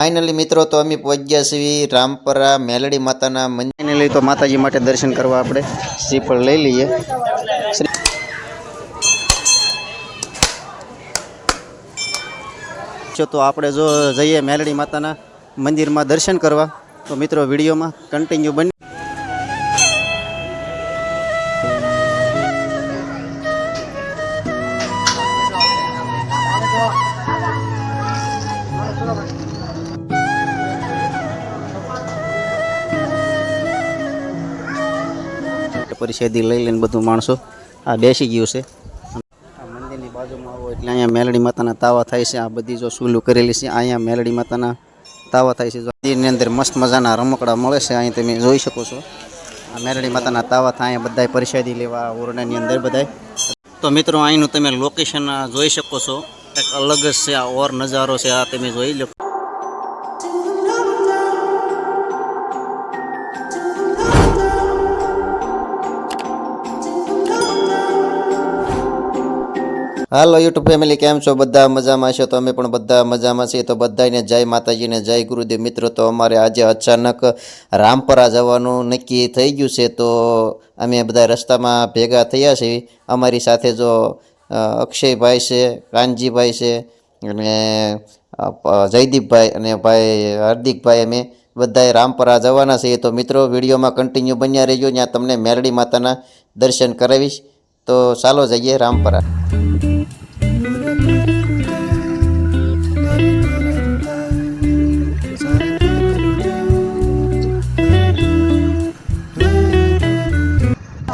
Finally मित्रों तो अमी पहुंच गया छी रामपरा मेलडी माता मंदिर। फाइनली तो माताजी माटे दर्शन करवा आपणे श्रीफळ लई लीए। तो आपणे जो जईए मेलडी माता मंदिर में दर्शन करवा तो मित्रों विडियो में कंटिन्यू बनी। परिषदी लई लईने बधुं माणसों आ बेसी गयुं छे। मंदिर की बाजू में आवो एटले अहींया मेलडी माता तावा थाय छे। आ बधी जो सूलू करेली छे अहींया मेलडी माता तावा थाय छे। मंदिर अंदर मस्त मजाना रमकड़ा मळे छे। अहीं तमे जोई शको छो आ मेलडी माता तावा थाय बधाय परिषदी लेवा ओरडानी अंदर बधाय। तो मित्रों अहींनुं तमे लोकेशन जोई शको छो। एक अलग ज छे आ और नजारो छे। आ तमे जोई लो। हेलो यूट्यूब फैमिली केम छो बधा मजा में छो। तो अमे पण बधा मजा में छीए। तो बधाने जय माताजी ने जय गुरुदेव। मित्रों तो अमारे आज अचानक रामपरा जवानुं नक्की थई गयुं छे। तो अमे बधा रस्ता में भेगा थया छे। अमारी साथे जो अक्षय भाई छे, कानजी भाई छे अने जयदीप भाई अने भाई हार्दिक भाई अमे बधाए रामपरा जवाना छीए। तो मित्रों विडियो में कंटिन्यू बन्या रहीजो। त्यां तमने मेलडी माताना दर्शन करावीश। तो चालो जईए रामपरा।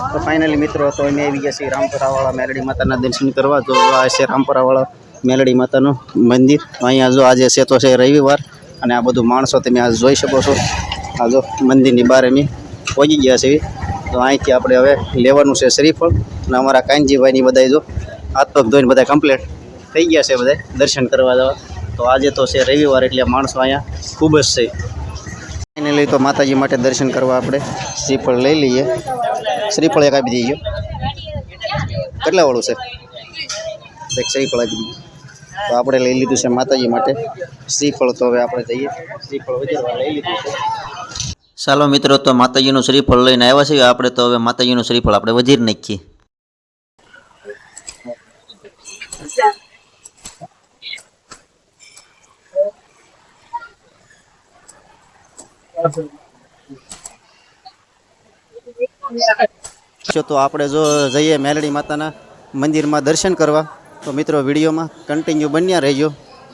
तो फाइनली मित्रों तो अमे आई गया छीए रामपरा वाला मेलडी माता दर्शन करवा। जो आ छे रामपरा वाला मेलडी माता मंदिर। अहींया जो आज छे तो छे रविवार अने आ बधुं माणसो तमे आज जोई शको छो। आ जो मंदिरनी बहार अमे पहोंची गया छीए। तो અહીંથી આપણે હવે લેવાનું છે શ્રીફળ અને અમારા કાનજીભાઈની બધાય જો હાથ પગ ધોઈને બધા કમ્પ્લીટ થઈ ગયા છે બધા દર્શન કરવા જવા। તો આજે તો છે રવિવાર એટલે માણસો અહીંયા ખૂબ જ છે। ફાઇનલી તો માતાજી માટે દર્શન કરવા આપણે શ્રીફળ લઈ લઈએ। શ્રીફળ એક આપી દઈએ। કેટલા વાળું છે? એક શ્રીફળ આપી દઈએ। તો આપણે લઈ લીધું છે માતાજી માટે શ્રીફળ। તો હવે આપણે જઈએ શ્રીફળ વધારવા લઈ લીધું છે। ચાલો મિત્રો તો માતાજીનું શ્રીફળ લઈને આવ્યા છીએ આપણે। તો હવે માતાજીનું શ્રીફળ આપણે વધીર નાખીએ। तो આપણે જો જઈએ મેલડી માતાના મંદિરમાં દર્શન કરવા તો મિત્રો વિડીયોમાં કન્ટિન્યુ બન્યા રહેજો।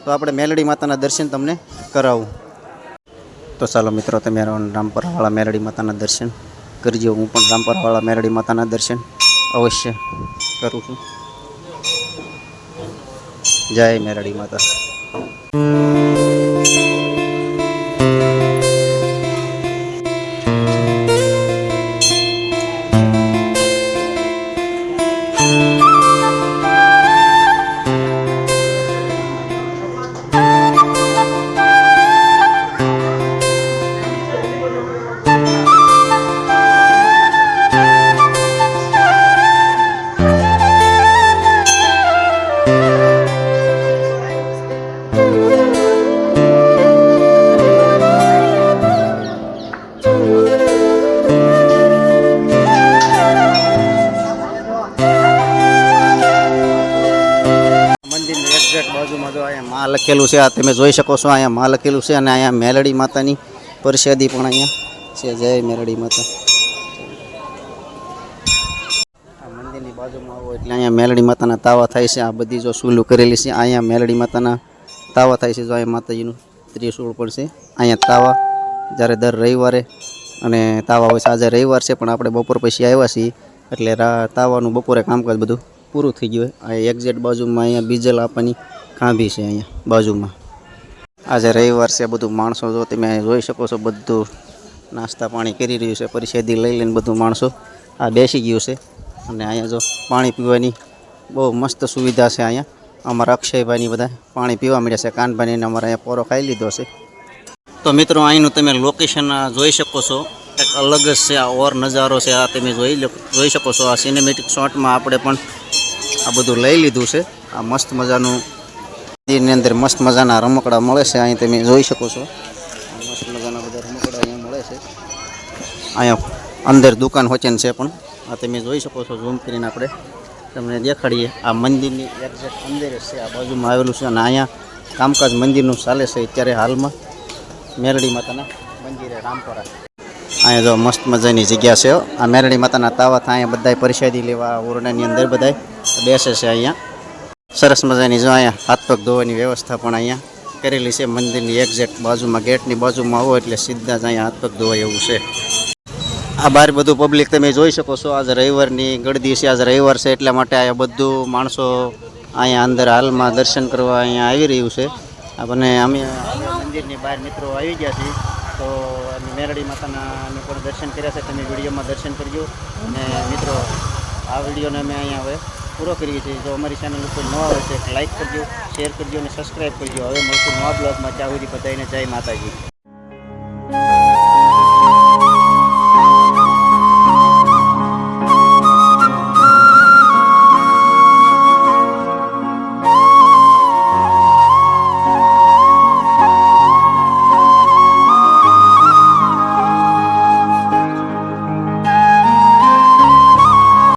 તો આપણે મેલડી માતાના દર્શન તમને કરાવું। तो चलो मित्रों तमे रामपरा वाला मेलडी माता दर्शन करजो। हूँ पण रामपरा वाला मेलडी माता दर्शन अवश्य करूँ छूँ। जय मेलडी माता। बाजू में जो अँ माँ लखेलू है तमे जोई शको छो। अँ माँ लखेलू है अने अँ मेलडी मातानी परिषदी पण अँ छे। जय मेलडी माता। मंदिर की बाजू में आवो एटले अँ मेलडी माता तावा थाय छे। आ बधी जो सूलू करेली छे अँ मेलडी माता तावा थाय छे। जो अँ माताजीनुं त्रिशूल पण छे। अँ तावा ज्यारे दर रविवारे अने तावा होय छे। आज रविवार छे पण आपणे बपोर पछी आव्या छीए एटले तावानुं बपोरे कामकाज बधुं पूरुं थई गयुं। आ एक्जेक्ट बाजू में अँ बीजल आपवानी खांभी है अँ बाजू में। आज रविवार से बधु माणसों जो तमे जोई शको छो बधु नास्ता पाणी करी रह्युं छे। परिषदी लई लईने बधुं माणसों आ बेसी गयुं छे। अने अहींया जो पाणी पीवानी बहु मस्त सुविधा है। अहींया अमारा अक्षयभाईनी बधा पाणी पीवा मळ्या छे। कानभाईने अमारा अहींया पोरो खाई लीधो छे। तो मित्रों अहींनुं तमे लोकेशन जोई शको छो। एक अलग ज छे आ और नजारो छे। आ तमे जोई शको छो। आ सिनेमेटिक शॉट में आपणे पण आ बधुं लई लीधुं छे। आ मस्त मजानुं એની અંદર મસ્ત મજાના રમકડા મળે છે. અહીં તમે જોઈ શકો છો મસ્ત મજાના બધા રમકડા અહીંયા મળે છે. અહીંયા અંદર દુકાન હોચન છે પણ આ તમે જોઈ શકો છો. ઝૂમ કરીને આપણે તમને દેખાડીએ. આ મંદિરની એક્ઝેક્ટ અંદર જ છે, આ બાજુમાં આવેલું છે. અને અહીંયા કામકાજ મંદિરનું ચાલે છે અત્યારે હાલમાં મેરડી માતાના મંદિરે રામપરા. અહીંયા જો મસ્ત મજાની જગ્યા છે. આ મેરડી માતાના તાવા થાય અહીંયા બધાય પરિષદી લેવા ઓરડાની અંદર બધાય બેસે છે. અહીંયા સરસ મજાની જો અહીંયા હાથ પગ ધોવાની વ્યવસ્થા પણ અહીંયા કરેલી છે. મંદિરની એક્ઝેક્ટ બાજુમાં ગેટની બાજુમાં આવો એટલે સીધા જ અહીંયા હાથ પગ ધોવાય એવું છે. આ બહાર બધું પબ્લિક તમે જોઈ શકો છો. આજે રવિવારની ગળદી છે, આજે રવિવાર છે એટલા માટે અહીંયા બધું માણસો અહીંયા અંદર હાલમાં દર્શન કરવા અહીંયા આવી રહ્યું છે. અને અમે મંદિરની બહાર મિત્રો આવી ગયા છીએ તો અમે મેરડી માતાના અમે પણ દર્શન કર્યા છે. તમે વિડીયોમાં દર્શન કરજો. અને મિત્રો આ વિડીયોને અમે અહીંયા હવે પૂરો કરીએ છીએ. જો અમારી ચેનલ ઉપર નવા આવે છે લાઈક કરજો, શેર કરજો અને સબસ્ક્રાઈબ કરજો. હવે મળશું નવા બ્લોગમાં. ત્યાં સુધી બધાને જય માતાજી.